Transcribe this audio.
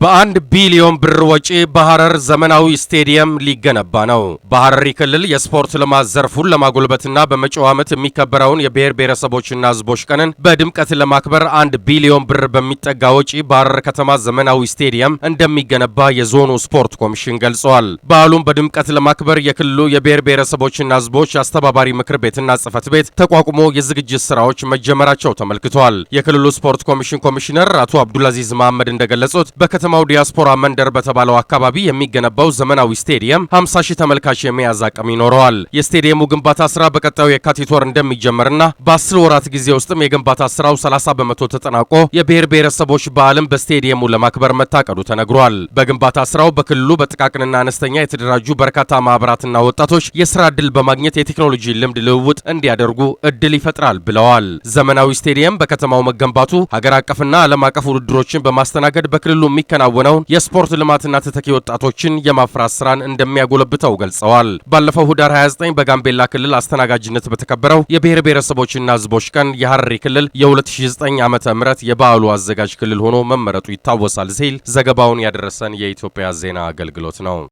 በ1 ቢሊዮን ብር ወጪ በሐረር ዘመናዊ ስቴዲየም ሊገነባ ነው። በሐረሪ ክልል የስፖርት ልማት ዘርፉን ለማጎልበትና በመጪው ዓመት የሚከበረውን የብሔር ብሔረሰቦችና ሕዝቦች ቀንን በድምቀት ለማክበር 1 ቢሊዮን ብር በሚጠጋ ወጪ በሐረር ከተማ ዘመናዊ ስቴዲየም እንደሚገነባ የዞኑ ስፖርት ኮሚሽን ገልጿል። በዓሉን በድምቀት ለማክበር የክልሉ የብሔር ብሔረሰቦችና ሕዝቦች አስተባባሪ ምክር ቤትና ጽሕፈት ቤት ተቋቁሞ የዝግጅት ስራዎች መጀመራቸው ተመልክቷል። የክልሉ ስፖርት ኮሚሽን ኮሚሽነር አቶ አብዱልአዚዝ መሐመድ እንደገለጹት በከተማው ዲያስፖራ መንደር በተባለው አካባቢ የሚገነባው ዘመናዊ ስቴዲየም 50 ሺህ ተመልካች የመያዝ አቅም ይኖረዋል። የስቴዲየሙ ግንባታ ስራ በቀጣዩ የካቲት ወር እንደሚጀመርና በ10 ወራት ጊዜ ውስጥም የግንባታ ስራው 30 በመቶ ተጠናቆ የብሔር ብሔረሰቦች በዓልን በስቴዲየሙ ለማክበር መታቀዱ ተነግሯል። በግንባታ ስራው በክልሉ በጥቃቅንና አነስተኛ የተደራጁ በርካታ ማህበራትና ወጣቶች የስራ ዕድል በማግኘት የቴክኖሎጂ ልምድ ልውውጥ እንዲያደርጉ እድል ይፈጥራል ብለዋል። ዘመናዊ ስቴዲየም በከተማው መገንባቱ ሀገር አቀፍና ዓለም አቀፍ ውድድሮችን በማስተናገድ በክልሉ የሚከናወነውን የስፖርት ልማትና ተተኪ ወጣቶችን የማፍራት ስራን እንደሚያጎለብተው ገልጸዋል። ባለፈው ህዳር 29 በጋምቤላ ክልል አስተናጋጅነት በተከበረው የብሔር ብሔረሰቦችና ሕዝቦች ቀን የሐረሪ ክልል የ2009 ዓመተ ምህረት የበዓሉ አዘጋጅ ክልል ሆኖ መመረጡ ይታወሳል ሲል ዘገባውን ያደረሰን የኢትዮጵያ ዜና አገልግሎት ነው።